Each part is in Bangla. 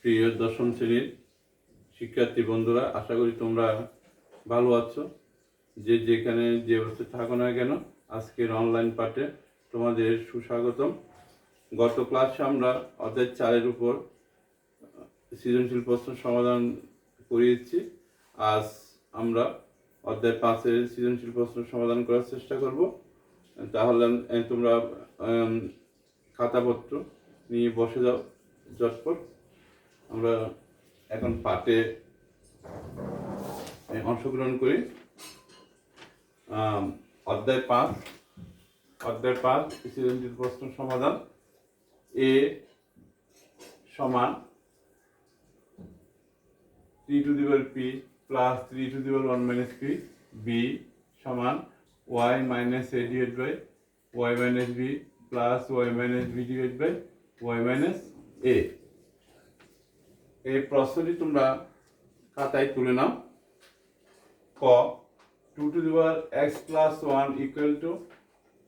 প্রিয় দশম শ্রেণীর শিক্ষার্থী বন্ধুরা, আশা করি তোমরা ভালো আছো। যে যেখানে যে অবস্থায় থাকো না কেন, আজকের অনলাইন পাঠে তোমাদের সুস্বাগতম। গত ক্লাসে আমরা অধ্যায় 4-এর উপর সৃজনশীল প্রশ্ন সমাধান করিয়েছি। আজ আমরা অধ্যায় 5-এর সৃজনশীল প্রশ্ন সমাধান করার চেষ্টা করব। তাহলে তোমরা খাতাপত্র নিয়ে বসে যাও ঝটপট। আমরা এখন পাঠে অংশগ্রহণ করি। অধ্যায় 5 সৃজনশীল প্রশ্ন সমাধান। এ সমান 3 to the power p plus 3 to the power 1 minus p, b সমান y minus a divided by y minus b plus y minus b divided by y minus a। এই প্রশ্নটি তোমরা খাতায় তুলে নাও। ক 2 to the power x plus 1 equal to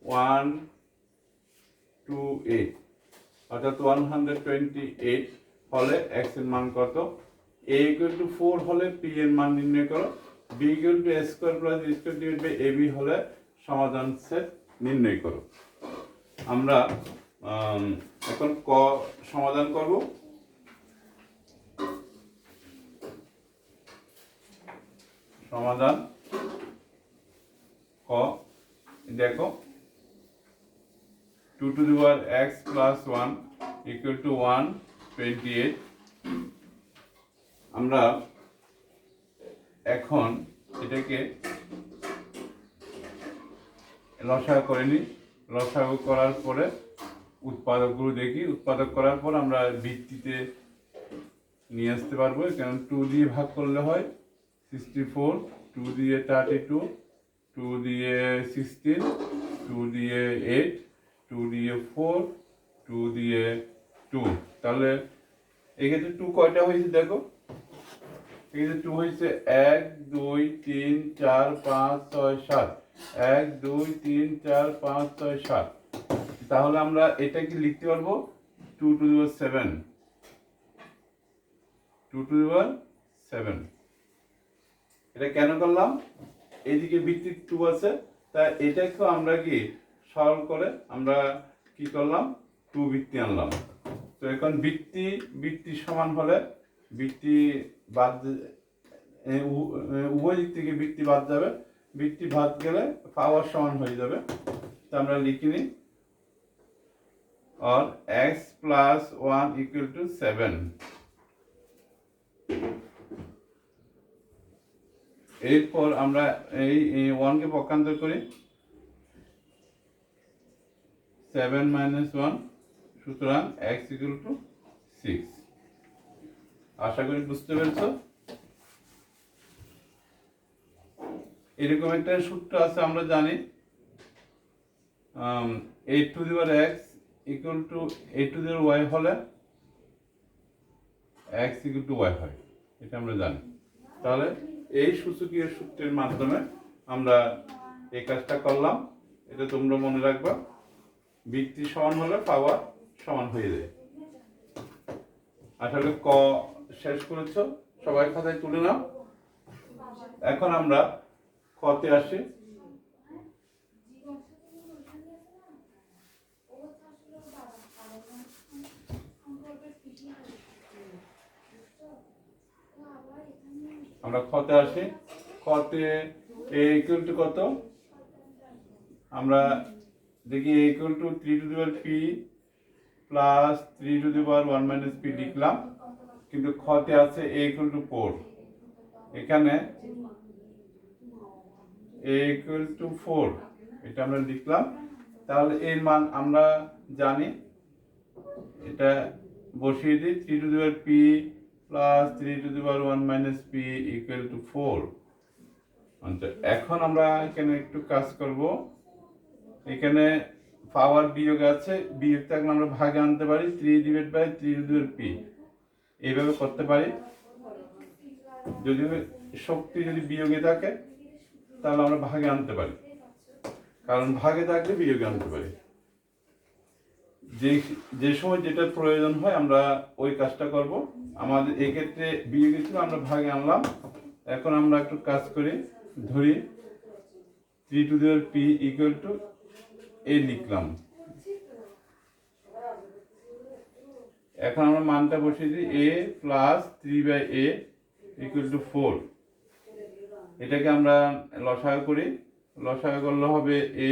128, অর্থাৎ 128 হলে x এর মান কত? a equal to 4 হলে p এর মান নির্ণয় করো। b equal to a square plus b square divided by ab হলে সমাধান সেট নির্ণয় করো। আমরা এখন ক সমাধান করব। সমাধান ক, দেখো 2 to the power x plus 1 equal to 128। আমরা এখন এটাকে লসাগু করে নিই। লসাগু করার পরে উৎপাদকগুলো দেখি। উৎপাদক করার পর আমরা ভিত্তিতে নিয়ে আসতে পারবো। কারণ 2 দিয়ে ভাগ করলে হয় 64, 2 দিয়ে 32, 2 দিয়ে 16, 2 দিয়ে 8, 2 দিয়ে 4, 2 দিয়ে 2। তাহলে এক্ষেত্রে 2 কয়টা হয়েছে দেখো। এক্ষেত্রে 2 হয়েছে 1 2 3 4 5 6 7, 1 2 3 4 5 6 7। তাহলে আমরা এটাকে লিখতে পারবো 2 to the power 7, 2 to the power 7। এটা কেন করলাম? এইদিকে ভিত্তি 2 আছে, তাই এটাকেও আমরা কি সরল করে আমরা কি করলাম, 2 ভিত্তি আনলাম। তো এখন ভিত্তি সমান হলে ভিত্তি বাদ, উভয় দিক থেকে ভিত্তি বাদ যাবে। ভিত্তি বাদ গেলে পাওয়ার সমান হয়ে যাবে। তো আমরা লিখে নিই, और x plus 1 equal to 7। এরপর আমরা এই 1 কে পক্ষান্তর করি, 7 minus 1, সুতরাং x equal to 6। আশা করি বুঝতে পেরেছো। এরকম একটা সূত্র আছে, আমরা জানি 8 to the power x equal to 8 to the power y হলে x equal to y হয়, এটা আমরা জানি। তাহলে এই সূচকীয় সূত্রের মাধ্যমে আমরা এই কাজটা করলাম। এটা তোমরা মনে রাখবা, ভিত্তি সমান হলে পাওয়ার সমান হয়ে যায়। আসলে ক শেষ করেছো, সবাই খাতায় তুলে নাও। এখন আমরা কতে আসি। আমরা খতে আসি। খতে a equal to কত? আমরা দেখি a equal to 3 to the power p plus 3 to the power 1 minus p লিখলাম, কিন্তু খতে আছে a equal to 4। এখানে a equal to 4 এটা আমরা লিখলাম। তাহলে এর মান আমরা জানি, এটা বসিয়ে দিই, 3 to the power p plus 3 to the power 1 minus p equal to 4। আচ্ছা, এখন আমরা এখানে একটু কাজ করব। এখানে পাওয়ার বিয়োগ আছে, বিয়োগ থাকলে আমরা ভাগে আনতে পারি, 3 divided by 3 to the power p এইভাবে করতে পারি। যদি শক্তি যদি বিয়োগে থাকে তাহলে আমরা ভাগে আনতে পারি, কারণ ভাগে থাকলে বিয়োগে আনতে পারি। যে যে সময় যেটা প্রয়োজন হয় আমরা ওই কাজটা করব। আমাদের এক্ষেত্রে বিয়ে গেছিল, আমরা ভাগে আনলাম। এখন আমরা একটু কাজ করি, ধরি 3 to the power p equal to a লিখলাম। এখন আমরা মানটা বসিয়ে দিই a plus 3/a equal to 4। এটাকে আমরা লসাগু করি, লসাগু করলে হবে a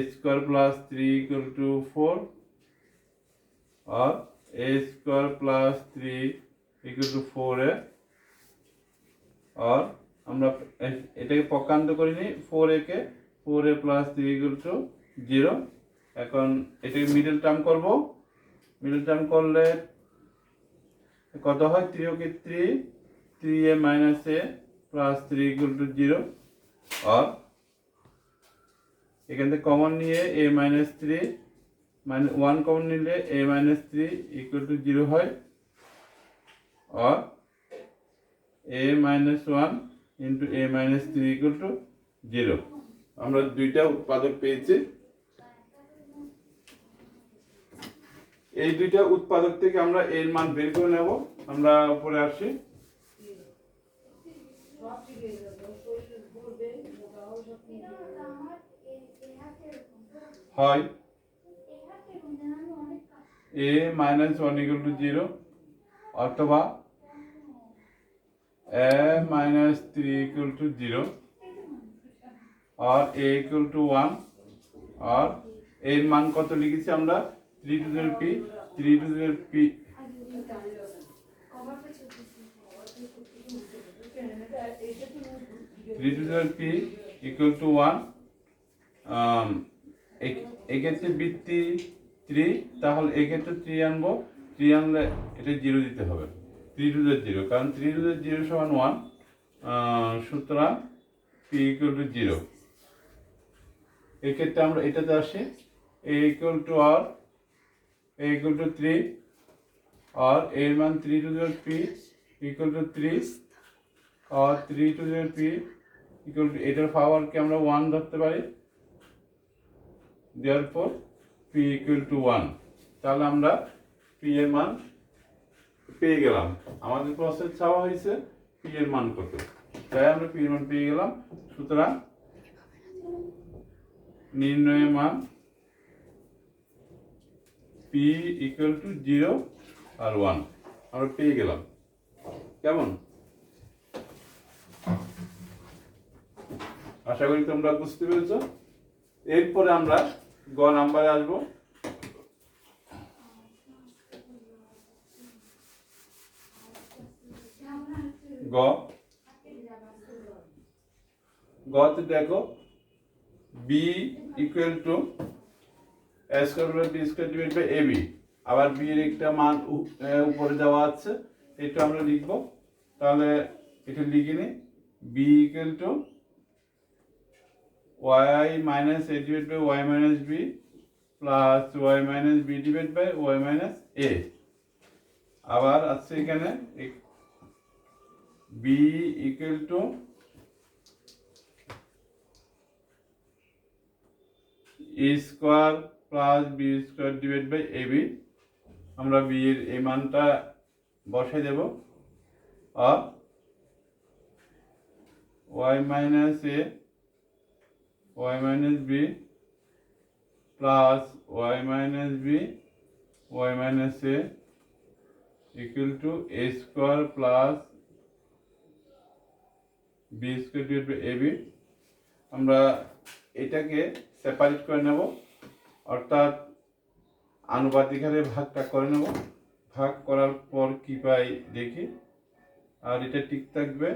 square plus 3 equal to 4 और a square plus 3 equal to 4a और আমরা এটাকে পক্ষান্ত করে নিই 4a K 4a plus 3 equal to 0। এখন এটাকে মিডল টার্ম করব, মিডল টার্ম করলে কত হয় 3 কে 3a minus a plus 3 equal to 0 और এখান থেকে কমন নিয়ে a মাইনাস 3 1 कॉमन নিলে a माइनस 3 इक्वल टू 0 হয় और a minus 1 into a minus 3 equal to 0। আমরা দুইটা উৎপাদক পেয়েছি। এই দুইটা উৎপাদক থেকে আমরা এর মান বের করে নেব। আমরা উপরে আসি, হয় a माइनस 1 इक्वल टू 0 अथवा a माइनस 3 इक्वल टू 0 और a इक्वल टू 1 और এর মান কত লিখেছি আমরা 3 to the p 3 to the p 3 to the p equal to 1। এক্ষেত্রে বৃত্তি 3, তাহলে এক্ষেত্রে 3 আনবো, 3 আনলে এটা 0 দিতে হবে 3 to the 0, কারণ 3 to the 0 সমান 1। সুতরাং p equal to 0। এক্ষেত্রে আমরা এটাতে আসি a equal to r a equal to 3 और এর মান 3 to the p equal to 3 और 3 to the p equal to এটার পাওয়ারকে আমরা 1 ধরতে পারি, therefore p equal to 1। তাহলে আমরা p এর মান পেয়ে গেলাম। আমাদের প্রশ্নে চাওয়া হয়েছে p এর মান কত, তাই আমরা p এর মান পেয়ে গেলাম। সুতরাং নির্ণয় মান p equal to 0 আর 1 আমরা পেয়ে গেলাম। কেমন? আশা করি তোমরা বুঝতে পেরেছো। এরপরে আমরা গ নাম্বারে আসবো। গতে দেখো b equal to a square plus b square divide by ab। আবার b এর একটা মান উপরে দেওয়া আছে, এটা আমরা লিখব। তাহলে এটা লিখে নিই b equal two y minus a divided by y minus b plus y minus b divided by y minus a। আবার আছে এখানে b equal to a square plus b square divided by ab। আমরা b এর এই মানটা বসাই দেব আর y minus a y minus b plus y minus b y minus a equal to a square plus b square divided by ab। আমরা এটাকে সেপারেট করে নেব, অর্থাৎ আনুপাতিক হারে ভাগটা করে নেব। ভাগ করার পর কি পাই দেখি, আর এটা ঠিক থাকবে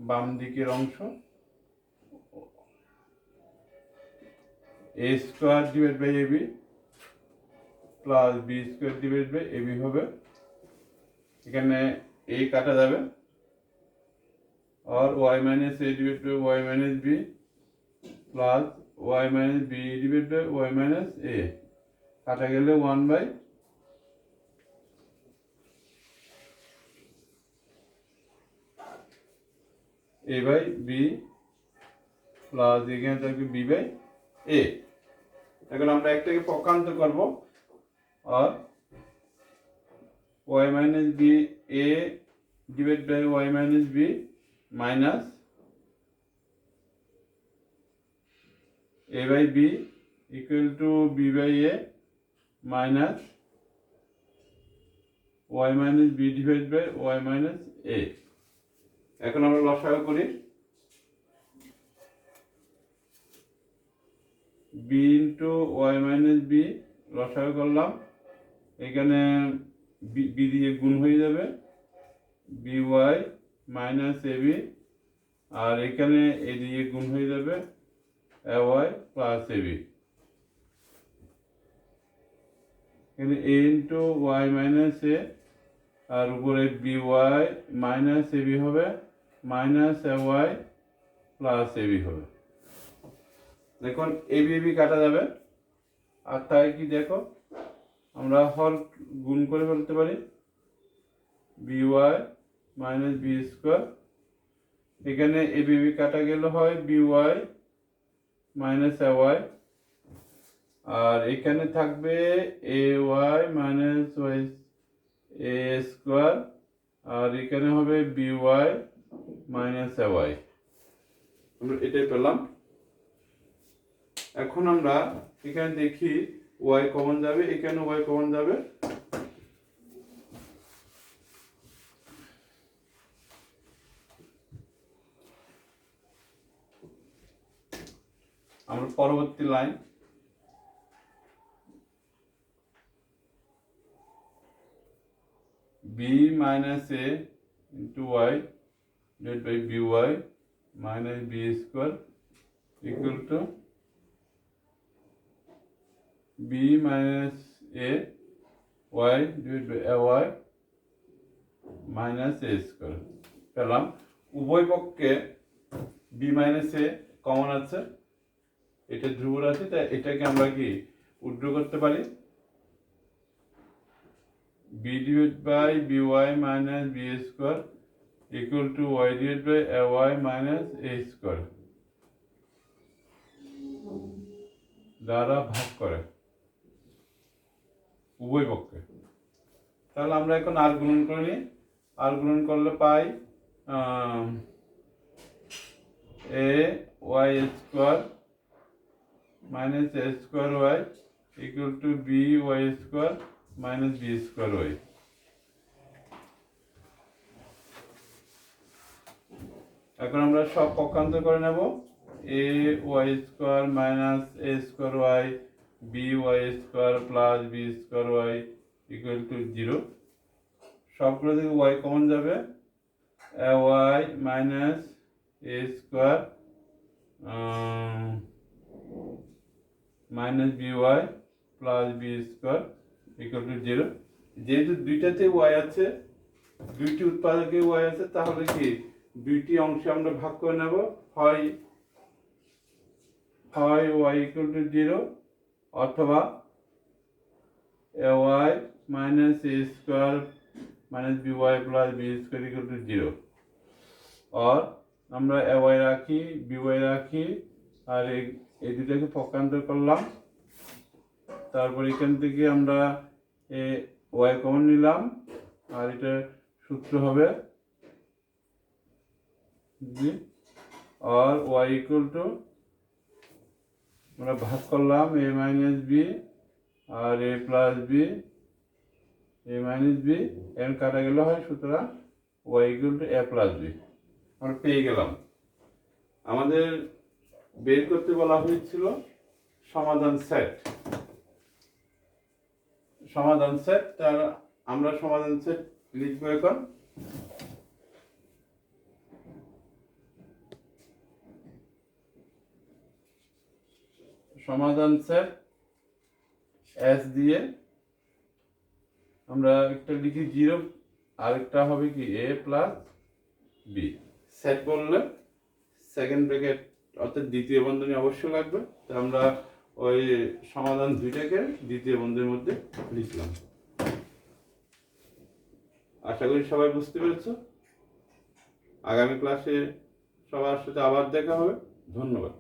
বাম দিকের অংশ a square divided by ab plus b square divided by ab হবে। এখানে a কাটা যাবে और y minus a divided by y minus b plus y minus b divided by y minus a কাটা গেলে 1 by a by b plus এখানে থাকবে b by a। এখন আমরা একটাকে পক্ষান্তর করব, और y minus b a divided by y minus b minus a by b equal to b by a minus y minus b divided by y minus a। এখন আমরা লসাগু করি। b into y minus b লসাগু করলাম, এখানে বি দিয়ে গুণ হয়ে যাবে b y minus a b, আর এখানে এ দিয়ে গুণ হয়ে যাবে a y plus a b. এখানে a into y minus a আর উপরে b y minus a b হবে minus a y plus a b হবে। দেখুন এ বি কাটা যাবে, আর তাই কি দেখো আমরা হর গুণ করে ফেলতে পারি b y minus b square. এখানে এ বি কাটা গেলে হয় b y minus a y, আর এখানে থাকবে a y minus y a square, আর এখানে হবে b y minus a y. আমরা এটাই পেলাম। এখন আমরা এখানে দেখি ওয়াই কমন যাবে, এখানে ওয়াই কমন যাবে। আমরা পরবর্তী line b minus a into y divide by b y minus b square equal to b minus a y divided by a y minus a square পেলাম। উভয় পক্ষে b minus a কমন আছে, এটা ধ্রুব রাশি, তাই এটাকে আমরা কি উড্র করতে পারি b divided by by minus b square equal to y divided by a y minus a square দ্বারা ভাগ করে উভয় পক্ষে। তাহলে আমরা এখন আর গুণন করে নিই। আর গুণন করলে পাই a y square minus a square y equal to b y square minus b square y. এখন আমরা সব পক্ষান্তর করে নেব। A y square minus a square y b y square plus b square y equal to 0। সবগুলো থেকে ওয়াই কমন যাবে, a y minus a square minus b y plus b square equal to 0। যেহেতু দুইটাতে ওয়াই আছে, দুইটি উৎপাদকে ওয়াই আছে, তাহলে কি দুইটি অংশে আমরা ভাগ করে নেব, হয় ওয়াই ইকুয়াল টু 0 অথবা a y minus a square minus b y plus b square equal to 0। আর আমরা এ ওয়াই রাখি বি ওয়াই রাখি, আর এই দুটাকে পক্ষান্তর করলাম। তারপর এখান থেকে আমরা এ ওয়াই কমন নিলাম, আর এটা সূত্র হবে আর ওয়াই ইকুয়াল টু আমরা ভাগ করলাম এ মাইনাস বি আর a plus b, a minus b এর কাটা গেলে হয়, সুতরাং y equal to a plus b আমরা পেয়ে গেলাম। আমাদের বের করতে বলা হয়েছিল সমাধান সেট। তার আমরা সমাধান সেট লিখবো এখন। সমাধান সেট এস দিয়ে আমরা একটা লিখি 0, আরেকটা হবে কি এ প্লাস বি। সেট করলে সেকেন্ড ব্র্যাকেট অর্থাৎ দ্বিতীয় বন্ধনী অবশ্যই লাগবে, তো আমরা ওই সমাধান দুইটাকে দ্বিতীয় বন্ধনীর মধ্যে লিখলাম। আশা করি সবাই বুঝতে পেরেছ। আগামী ক্লাসে সবার সাথে আবার দেখা হবে। ধন্যবাদ।